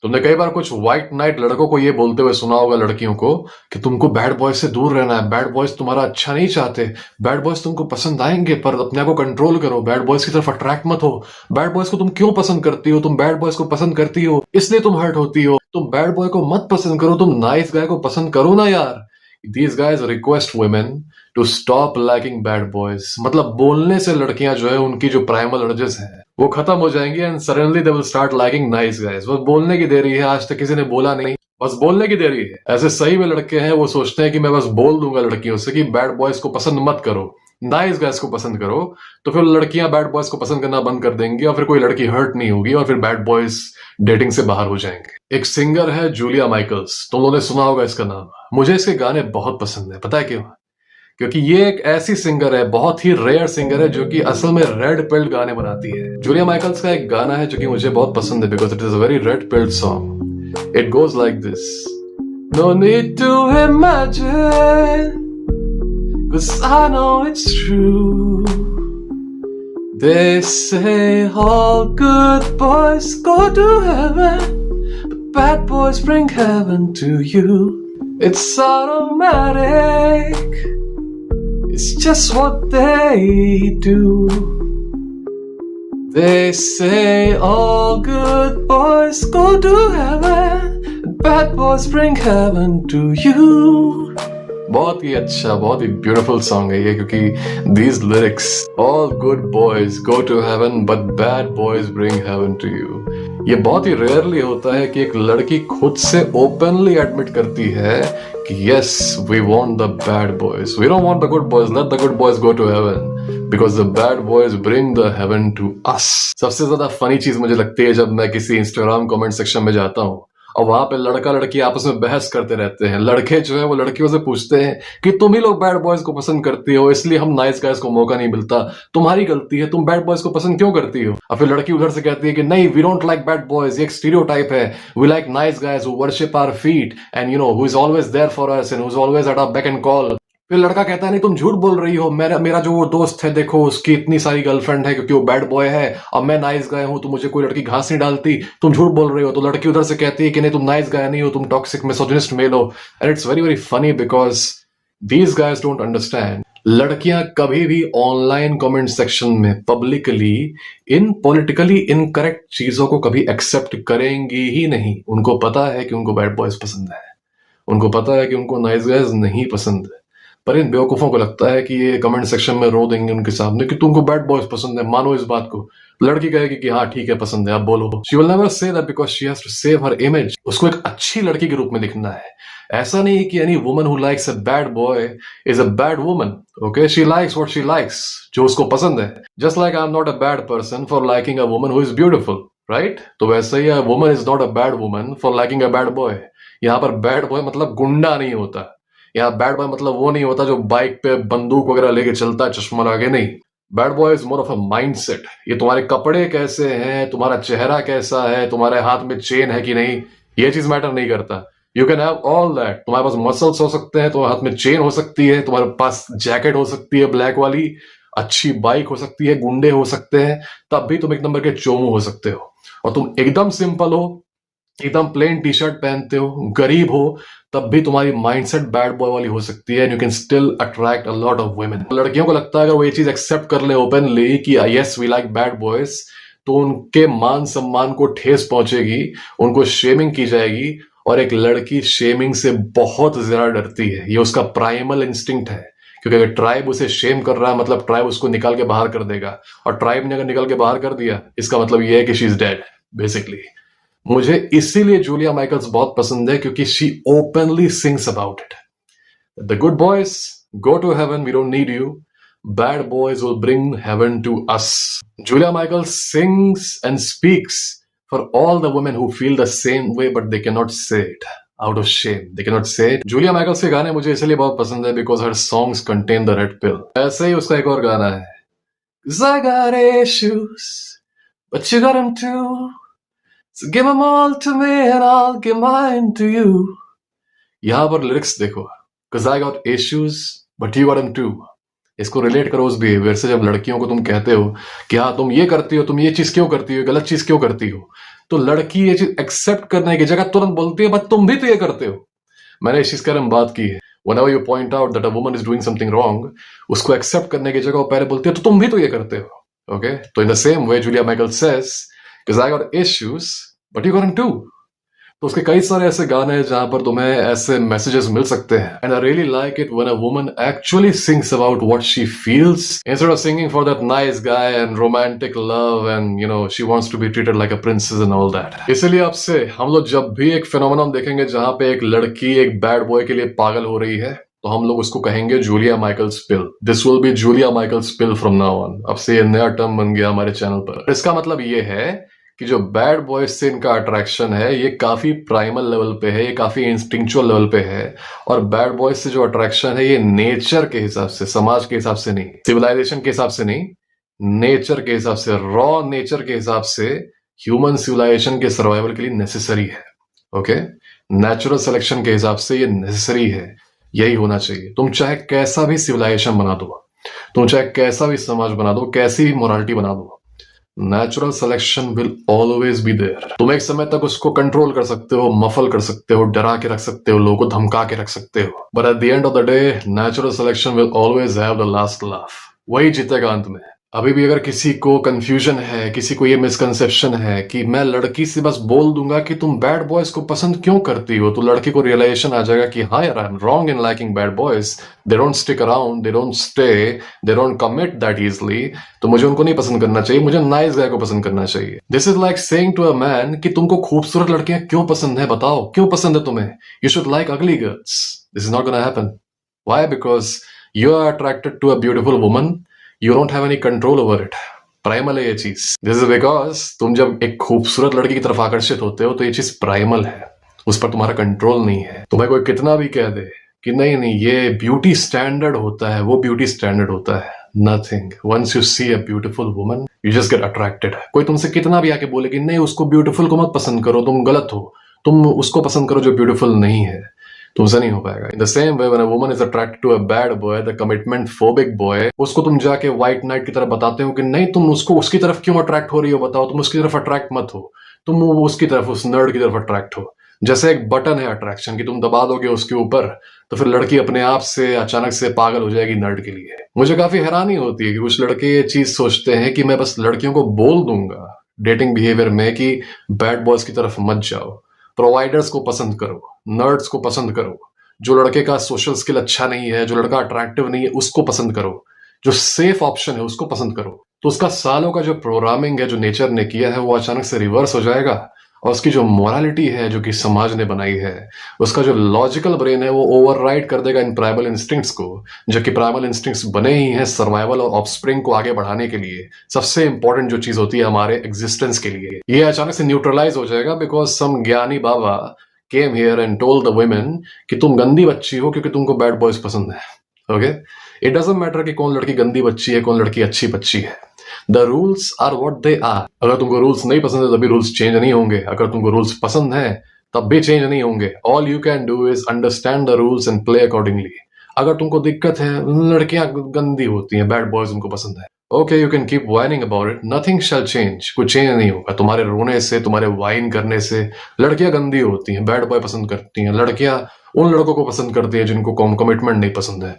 तुमने कई बार कुछ व्हाइट नाइट लड़कों को ये बोलते हुए सुना होगा लड़कियों को कि तुमको बैड बॉयज से दूर रहना है, बैड बॉयज तुम्हारा अच्छा नहीं चाहते, बैड बॉयज तुमको पसंद आएंगे पर अपने आप को कंट्रोल करो, बैड बॉयज की तरफ अट्रैक्ट मत हो। बैड बॉयज को तुम क्यों पसंद करती हो? तुम बैड बॉयज को पसंद करती हो इसलिए तुम हर्ट होती हो। तुम बैड बॉय को मत पसंद करो, तुम नाइस गाय को पसंद करो ना यार। These guys request women to stop liking bad boys। मतलब बोलने से लड़कियां जो है उनकी जो प्राइमल अर्जेस हैं वो खत्म हो जाएंगी and suddenly they will start liking nice guys. बस बोलने की देरी है, आज तक किसी ने बोला नहीं, बस बोलने की देरी है। ऐसे सही में लड़के हैं वो सोचते हैं कि मैं बस बोल दूंगा लड़कियों से कि बैड बॉयज को पसंद मत करो, नाइस गाइस को पसंद करो, तो फिर लड़कियां बैड बॉयज को पसंद करना बंद कर देंगी और फिर कोई लड़की हर्ट नहीं होगी और फिर बैड बॉयज डेटिंग से बाहर हो जाएंगे। एक सिंगर है जूलिया माइकल्स, तुम लोगों ने सुना होगा इसका नाम। मुझे इसके गाने बहुत पसंद है, पता है क्यों? क्योंकि ये एक ऐसी सिंगर है, बहुत ही रेयर सिंगर है जो कि असल में रेड पिल्ड गाने बनाती है। जूलिया माइकल्स का एक गाना है जो कि मुझे बहुत पसंद है because it is a very red peeled song. It goes like this. No need to imagine, 'cause I know it's true. They say all good boys go to heaven, but bad boys bring heaven to you. It's automatic, it's just what they do. They say all good boys go to heaven, and bad boys bring heaven to you. बहुत ही अच्छा, बहुत ही beautiful song है ये, क्योंकि these lyrics, all good boys go to heaven but bad boys bring heaven to you, ये बहुत ही rarely होता है कि एक लड़की खुद से ओपनली एडमिट करती है कि yes we want the bad boys, we don't want the good boys, let the good boys go to heaven because the bad boys bring the heaven to us। सबसे ज्यादा फनी चीज मुझे लगती है जब मैं किसी इंस्टाग्राम कमेंट सेक्शन में जाता हूँ और वहां पे लड़का लड़की आपस में बहस करते रहते हैं। लड़के जो है वो लड़कियों से पूछते हैं कि तुम ही लोग बैड बॉयज को पसंद करती हो इसलिए हम नाइस गाइज को मौका नहीं मिलता, तुम्हारी गलती है, तुम बैड बॉयज को पसंद क्यों करती हो? और फिर लड़की उधर से कहती है कि नहीं, we don't like bad boys, ये एक स्टीरियोटाइप है, we like nice guys who worship our feet and you know who is always there for us and who is always at our beck and call. फिर लड़का कहता है नहीं तुम झूठ बोल रही हो, मेरा मेरा जो वो दोस्त है देखो उसकी इतनी सारी गर्लफ्रेंड है क्योंकि वो बैड बॉय है, अब मैं नाइस गाय हूं तो मुझे कोई लड़की घास नहीं डालती, तुम झूठ बोल रही हो। तो लड़की उधर से कहती है कि नहीं तुम नाइस गाय नहीं हो, तुम टॉक्सिक मिसोजिनिस्ट मेल हो। And it's very very funny because these guys don't understand. लड़कियां कभी भी ऑनलाइन कमेंट सेक्शन में पब्लिकली इन पॉलिटिकली इनकरेक्ट चीजों को कभी एक्सेप्ट करेंगी ही नहीं। उनको पता है कि उनको बैड बॉयज पसंद है, उनको पता है कि उनको नाइस गाइज नहीं पसंद है, पर इन बेवकूफों को लगता है कि ये कमेंट सेक्शन में रो देंगे उनके सामने कि तुमको बैड बॉयज पसंद है, मानो इस बात को। लड़की कहेगी कि हाँ ठीक है पसंद है, आप बोलो। She will never say that because she has to save her image. उसको एक अच्छी लड़की के रूप में दिखना है। ऐसा नहीं कि any woman who likes a bad boy is a bad woman. Okay, she likes what she likes, जो उसको पसंद है। Just like I am not a bad person for liking a woman who is beautiful, right? तो वैसे ही a woman is not a bad woman for liking a bad boy. यहाँ पर bad boy मतलब गुंडा नहीं होता, या बैड बॉय मतलब वो नहीं होता जो बाइक पे बंदूक वगैरह लेके चलता है चश्मा लगा के, नहीं। Bad boy is more of a mindset. ये तुम्हारे कपड़े कैसे हैं, तुम्हारा चेहरा कैसा है, तुम्हारे हाथ में चेन है कि नहीं, ये चीज मैटर नहीं करता। You can have all that, तुम्हारे पास मसल्स हो सकते हैं, तुम्हारे हाथ में चेन हो सकती है, तुम्हारे पास जैकेट हो सकती है ब्लैक वाली, अच्छी बाइक हो सकती है, गुंडे हो सकते हैं, तब भी तुम एक नंबर के चोमू हो सकते हो। और तुम एकदम सिंपल हो, एकदम प्लेन टी शर्ट पहनते हो, गरीब हो, तब भी तुम्हारी माइंडसेट बैड बॉय वाली हो सकती है and you can still attract a lot of women. लड़कियों को लगता है अगर वो ये चीज एक्सेप्ट कर ले ओपनली कि yes we like bad boys, तो उनके मान सम्मान को ठेस पहुंचेगी, उनको शेमिंग की जाएगी। और एक लड़की शेमिंग से बहुत ज्यादा डरती है, ये उसका प्राइमल इंस्टिंक्ट है। क्योंकि अगर ट्राइब उसे शेम कर रहा है मतलब ट्राइब उसको निकाल के बाहर कर देगा, और ट्राइब ने अगर निकाल के बाहर कर दिया इसका मतलब ये है कि शी इज डेड बेसिकली। मुझे इसीलिए जूलिया माइकल्स बहुत पसंद है क्योंकि she openly sings about it. The good boys go to heaven, we don't need you, bad boys will bring heaven to us. Julia Michaels sings and speaks for all the women who feel the same way but they can not say it out of shame, they can not say it. Julia Michaels के गाने मुझे इसलिए बहुत पसंद है because her songs contain the red पिल। ऐसे ही उसका एक और गाना है, 'Cause I got issues, but you got them too. So give them all to me and I'll give mine to you. यहां पर लिरिक्स देखो, 'Cause I got issues, but you got them too. इसको relate करो उस behaviour से जब लड़कियों को तुम कहते हो कि हाँ तुम ये करती हो, तुम ये चीज क्यों करती हो, गलत चीज क्यों करती हो। तो लड़की ये चीज एक्सेप्ट करने की जगह तुरंत बोलती है बट तुम भी तो ये करते हो। मैंने इस चीज के बारे में बात की है। Whenever you point out that a woman is doing something wrong, उसको एक्सेप्ट करने की जगह वो पहले बोलती है तो तुम भी तो ये करते हो। ओके, तो इन the same way Julia Michael says, because I got issues, but you got them too. तो उसके कई सारे ऐसे गाने हैं जहां पर तुम्हें ऐसे मैसेजेस मिल सकते हैं। And I really like it when a woman actually sings about what she feels instead of singing for that nice guy and romantic love and you know she wants to be treated like a princess and all that. इसलिए आपसे हम लोग जब भी एक phenomenon देखेंगे जहां पे एक लड़की एक बैड बॉय के लिए पागल हो रही है, तो हम लोग उसको कहेंगे Julia Michael spill. This will be Julia Michael spill from now on. अब से ये नया टर्म बन गया हमारे चैनल पर। इसका मतलब ये है कि जो बैड बॉयज से इनका अट्रैक्शन है ये काफी प्राइमल लेवल पे है, ये काफी इंस्टिंक्चुअल लेवल पे है। और बैड बॉयज से जो अट्रैक्शन है ये नेचर के हिसाब से, समाज के हिसाब से नहीं, सिविलाइजेशन के हिसाब से नहीं, नेचर के हिसाब से, रॉ नेचर के हिसाब से ह्यूमन सिविलाइजेशन के सर्वाइवल के लिए नेसेसरी है। ओके, नेचुरल सिलेक्शन के हिसाब से ये नेसेसरी है, यही होना चाहिए। तुम चाहे कैसा भी सिविलाइजेशन बना दो, तुम चाहे कैसा भी समाज बना दो, कैसी भी मोरालिटी बना दो, natural selection will always be there. तुम एक समय तक उसको कंट्रोल कर सकते हो, मफल कर सकते हो, डरा के रख सकते हो, लोगों को धमका के रख सकते हो, but at the end of the day natural selection will always have the last laugh. वही जीतेगा अंत में। अभी भी अगर किसी को कंफ्यूजन है, किसी को ये मिसकंसेप्शन है कि मैं लड़की से बस बोल दूंगा कि तुम बैड बॉयज को पसंद क्यों करती हो, तो लड़की को रियलाइजेशन आ जाएगा कि हाँ यार, I am wrong in liking bad boys. They don't stick around, they don't stay, they don't commit that easily. तो मुझे उनको नहीं पसंद करना चाहिए, मुझे नाइस गाय को पसंद करना चाहिए। This is like saying to a man कि तुमको खूबसूरत लड़कियां क्यों पसंद है, बताओ क्यों पसंद है तुम्हें। You should like ugly girls. This is not gonna happen. Why? Because you are attracted to a beautiful woman, you don't have any control over it. Primal है ये चीज। दिस इज बिकॉज तुम जब एक खूबसूरत लड़की की तरफ आकर्षित होते हो तो ये चीज प्राइमल है, उस पर तुम्हारा कंट्रोल नहीं है। तुम्हें कोई कितना भी कह दे कि नहीं नहीं ये ब्यूटी स्टैंडर्ड होता है, वो ब्यूटी स्टैंडर्ड होता है, nothing. Once you see a beautiful woman you just get attracted. कोई तुमसे कितना भी आके बोले कि नहीं उसको ब्यूटीफुल को मत पसंद करो, तुम गलत हो, तुम उसको पसंद करो जो ब्यूटीफुल नहीं है, तुमसे नहीं हो पाएगा। In the same way when a woman is attracted to a bad boy, the commitment phobic boy, उसको तुम जाके व्हाइट नाइट की तरफ बताते हो कि नहीं तुम उसको उसकी तरफ क्यों अट्रैक्ट हो रही हो, बताओ, तुम उसकी तरफ अट्रैक्ट मत हो, तुम उसकी तरफ, उस नर्ड की तरफ अट्रैक्ट हो। जैसे एक बटन है अट्रैक्शन की, तुम दबा दोगे उसके ऊपर तो फिर लड़की अपने आप से अचानक से पागल हो जाएगी नर्ड के लिए। मुझे काफी हैरानी होती है कि कुछ लड़के ये चीज सोचते हैं कि मैं बस लड़कियों को बोल दूंगा डेटिंग बिहेवियर में कि बैड बॉयज की तरफ मत जाओ, प्रोवाइडर्स को पसंद करो, नर्ड्स को पसंद करो, जो लड़के का सोशल स्किल अच्छा नहीं है, जो लड़का अट्रैक्टिव नहीं है उसको पसंद करो, जो सेफ ऑप्शन है उसको पसंद करो। तो उसका सालों का जो प्रोग्रामिंग है, जो नेचर ने किया है, वो अचानक से रिवर्स हो जाएगा। और उसकी जो मोरालिटी है जो कि समाज ने बनाई है, उसका जो लॉजिकल ब्रेन है वो ओवरराइड कर देगा इन प्राइमल इंस्टिंक्ट्स को, जो कि प्राइमल इंस्टिंक्ट्स बने ही हैं सर्वाइवल और ऑफस्प्रिंग को आगे बढ़ाने के लिए। सबसे इंपॉर्टेंट जो चीज होती है हमारे एग्जिस्टेंस के लिए, ये अचानक से न्यूट्रलाइज हो जाएगा बिकॉज सम ज्ञानी बाबा came here and told the women कि तुम गंदी बच्ची हो क्योंकि तुमको बैड बॉयज पसंद है। ओके, इट डजंट मैटर कि कौन लड़की गंदी बच्ची है, कौन लड़की अच्छी बच्ची है। The rules are what they are. अगर तुमको रूल्स नहीं पसंद है तभी रूल्स चेंज नहीं होंगे, अगर तुमको रूल्स पसंद है तब भी चेंज नहीं होंगे। All you can do is understand the rules and play accordingly. अगर तुमको दिक्कत है लड़कियां गंदी होती हैं, बैड बॉयज उनको पसंद है, okay you can keep whining about it, nothing shell change. कुछ चेंज नहीं होगा। तुम्हारे रोने से, तुम्हारे वाइन करने से लड़कियां गंदी होती हैं, बैड बॉय पसंद करती हैं, लड़कियां उन लड़कों को पसंद करती हैं जिनको कमिटमेंट नहीं पसंद है।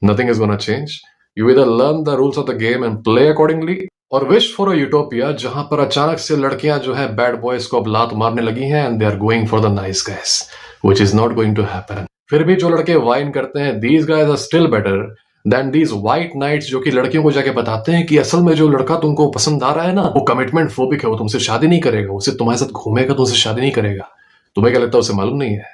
Nothing is gonna change. You either learn the rules of the game and play accordingly, और विश फॉर अ यूटोपिया जहां पर अचानक से लड़कियां जो है बैड बॉयज को अब लात मारने लगी हैं and they are going for the nice guys, which is not going to happen. फिर भी जो लड़के वाइन करते हैं, these guys are still better than these white knights जो कि लड़कियों को जाके बताते हैं कि असल में जो लड़का तुमको पसंद आ रहा है ना वो कमिटमेंट फोबिक है, वो तुमसे शादी नहीं करेगा, वो सिर्फ तुम्हारे साथ घूमेगा, तुमसे शादी नहीं करेगा। तुम्हें क्या लगता है उसे मालूम नहीं है?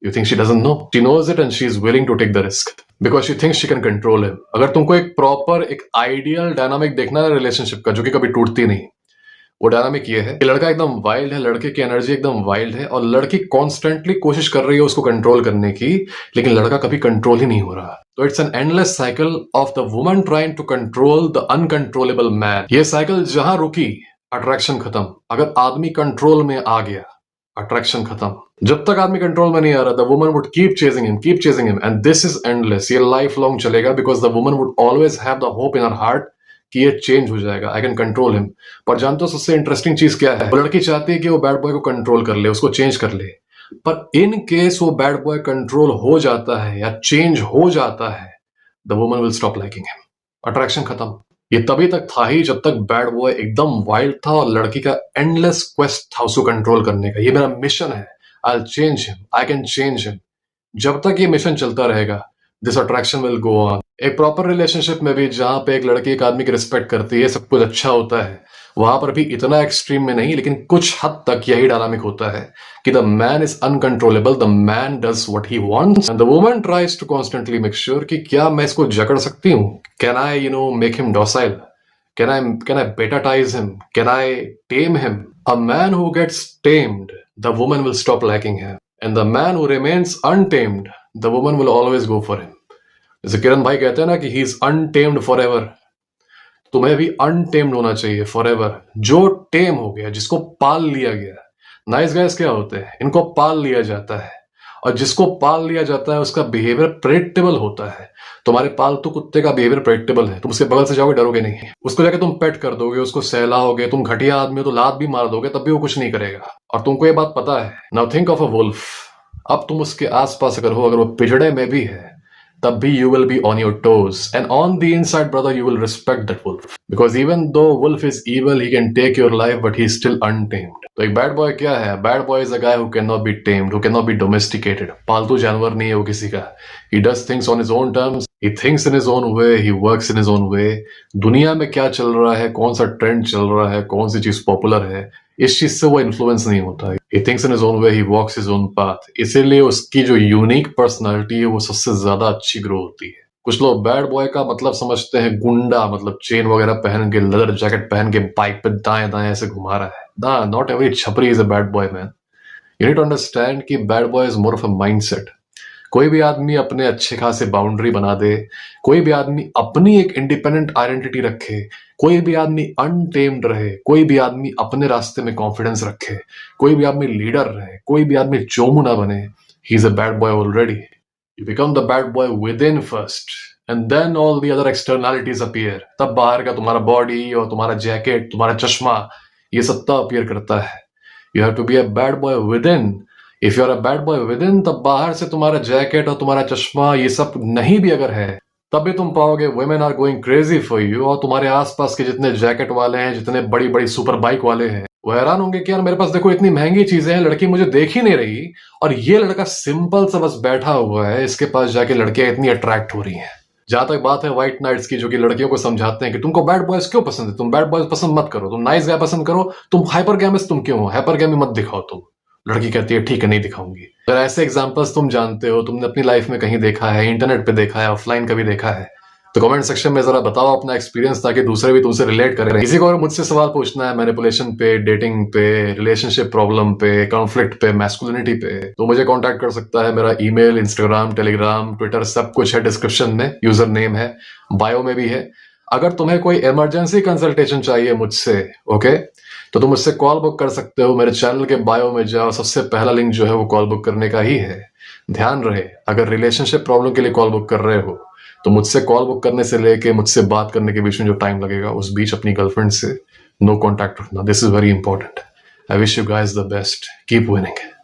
You think she doesn't know? She knows it and she is willing to take the risk because she thinks she can control him. अगर तुमको एक प्रॉपर, एक आइडियल डायनामिक देखना है रिलेशनशिप का जो कि कभी टूटती नहीं, वो डायनामिक ये है कि लड़का एकदम वाइल्ड है, लड़के की एनर्जी एकदम वाइल्ड है और लड़की कॉन्स्टेंटली कोशिश कर रही है उसको कंट्रोल करने की, लेकिन लड़का कभी कंट्रोल ही नहीं हो रहा। तो it's an endless cycle of the woman trying to control the uncontrollable man. ये साइकिल जहां रुकी अट्रैक्शन खत्म। अगर आदमी कंट्रोल में आ गया अट्रैक्शन खत्म। जब तक आदमी कंट्रोल में नहीं आ रहा, the woman would keep chasing him and this is endless. ये लाइफ लॉन्ग चलेगा because the woman would always have the hope in her heart कि ये चेंज हो जाएगा, आई कैन कंट्रोल हिम। पर जानते हो सबसे इंटरेस्टिंग चीज क्या है? वो लड़की चाहती है कि वो बैड बॉय को कंट्रोल कर ले, उसको चेंज कर ले। पर इन केस वो बैड बॉय कंट्रोल हो जाता है या चेंज हो जाता है, the woman will stop liking him, attraction खत्म। ये तभी तक था ही जब तक बैड बॉय एकदम वाइल्ड था और लड़की का एंडलेस क्वेस्ट था उसको कंट्रोल करने का। ये मेरा मिशन है, I change him, I can change him. जब तक ये मिशन चलता रहेगा, this attraction will go on. एक प्रॉपर रिलेशनशिप में भी जहां पे एक लड़की एक आदमी की रिस्पेक्ट करती है, सब कुछ अच्छा होता है, वहां पर भी इतना एक्सट्रीम में नहीं, लेकिन कुछ हद तक यही डायनामिक होता है कि the man is uncontrollable, the man does what he wants and the woman tries to constantly make sure कि क्या मैं इसको जकड़ सकती हूँ, can I make him docile, can I beta-tize him, can I tame him? A man who gets tamed, the woman will stop liking him, and the man who remains untamed, the woman will always go for him. जैसे किरण भाई कहते हैं ना कि he is untamed forever, तुम्हें भी untamed होना चाहिए फॉरएवर। जो टेम हो गया, जिसको पाल लिया गया। नाइस गाइस क्या होते हैं? इनको पाल लिया जाता है, और जिसको पाल लिया जाता है उसका बिहेवियर प्रेडिक्टेबल होता है। तुम्हारे पालतू कुत्ते का बिहेवियर प्रेडिक्टेबल है, तुम उसके बगल से जाओगे डरोगे नहीं, उसको जाके तुम पेट कर दोगे, उसको सहलाओगे, तुम घटिया आदमी हो तो लात भी मार दोगे, तब भी वो कुछ नहीं करेगा, और तुमको ये बात पता है। Now think of a wolf. अब तुम उसके आसपास अगर हो, अगर वो पिजड़े में भी है, तब भी you will be on your toes, and on the inside brother you will respect that wolf, because even though wolf is evil, he can take your life but he is still untamed. तो एक bad boy क्या है? Bad boy is a guy who cannot be tamed, who cannot be domesticated. पालतू जानवर नहीं है वो किसी का। He does things on his own terms, he thinks in his own way, he works in his own way. दुनिया में क्या चल रहा है, कौन सा ट्रेंड चल रहा है, कौन सी चीज पॉपुलर है, इस चीज से वो इन्फ्लुएंस नहीं होता है। He thinks in his own way, he walks his own path. इसीलिए उसकी जो यूनिक पर्सनालिटी है वो सबसे ज्यादा अच्छी ग्रो होती है। कुछ लोग बैड बॉय का मतलब समझते हैं गुंडा, मतलब चेन वगैरह पहन के, लेदर जैकेट पहन के बाइक पे दाएं दाएं ऐसे घुमा रहा है। ना, नॉट एवरी छपरी is a bad boy man. You need to understand कि bad boy is more of a mindset. कोई भी आदमी अपने अच्छे खासे बाउंड्री बना दे, कोई भी आदमी अपनी एक इंडिपेंडेंट आइडेंटिटी रखे, कोई भी आदमी अनटेम्ड रहे, कोई भी आदमी अपने रास्ते में कॉन्फिडेंस रखे, कोई भी आदमी लीडर रहे, कोई भी आदमी चोमू ना बने, he is a bad boy already. You become the bad boy within first, and then all the other externalities appear. तब बाहर का तुम्हारा बॉडी और तुम्हारा जैकेट, तुम्हारा चश्मा, ये सब तब अपीयर करता है। You have to be a bad boy within. If you are a bad boy within, तब बाहर से तुम्हारा जैकेट और तुम्हारा चश्मा ये सब नहीं भी अगर है, तब भी तुम पाओगे women are going crazy for you, और तुम्हारे आसपास के जितने जैकेट वाले हैं, जितने बड़ी बड़ी सुपर बाइक वाले हैं, वो हैरान होंगे कि यार मेरे पास देखो इतनी महंगी चीजें हैं, लड़की मुझे देख ही नहीं रही, और ये लड़का सिंपल सा बस बैठा हुआ है, इसके पास जाके लड़कियां इतनी अट्रैक्ट हो रही हैं। जहां तक बात है व्हाइट नाइट्स की, जो कि लड़कियों को समझाते हैं कि तुमको बैड बॉयज क्यों पसंद है, तुम बैड बॉयज पसंद मत करो, तुम नाइस गाय पसंद करो, तुम हाइपर गैमिस तुम क्यों हो, हाइपर गैमी मत दिखाओ तुम। लड़की कहती है ठीक है नहीं दिखाऊंगी। अगर ऐसे एग्जांपल्स तुम जानते हो, तुमने अपनी लाइफ में कहीं देखा है, इंटरनेट पे देखा है, ऑफलाइन कभी देखा है, तो कमेंट सेक्शन में जरा बताओ अपना एक्सपीरियंस, ताकि दूसरे भी तुमसे रिलेट करें। किसी को अगर मुझसे सवाल पूछना है मैनिपुलेशन पे, डेटिंग पे, रिलेशनशिप प्रॉब्लम पे, कॉन्फ्लिक्ट पे, मैस्कुलिनिटी पे, तो मुझे कांटेक्ट कर सकता है। मेरा ईमेल, इंस्टाग्राम, टेलीग्राम, ट्विटर सब कुछ है डिस्क्रिप्शन में, यूजर नेम है, बायो में भी है। अगर तुम्हें कोई इमरजेंसी कंसल्टेशन चाहिए मुझसे, ओके, तो तुम मुझसे कॉल बुक कर सकते हो। मेरे चैनल के बायो में जाओ, सबसे पहला लिंक जो है वो कॉल बुक करने का ही है। ध्यान रहे, अगर रिलेशनशिप प्रॉब्लम के लिए कॉल बुक कर रहे हो, तो मुझसे कॉल बुक करने से लेके मुझसे बात करने के बीच में जो टाइम लगेगा, उस बीच अपनी गर्लफ्रेंड से नो कॉन्टैक्ट रखना। This is very important. I wish you guys the best, keep winning.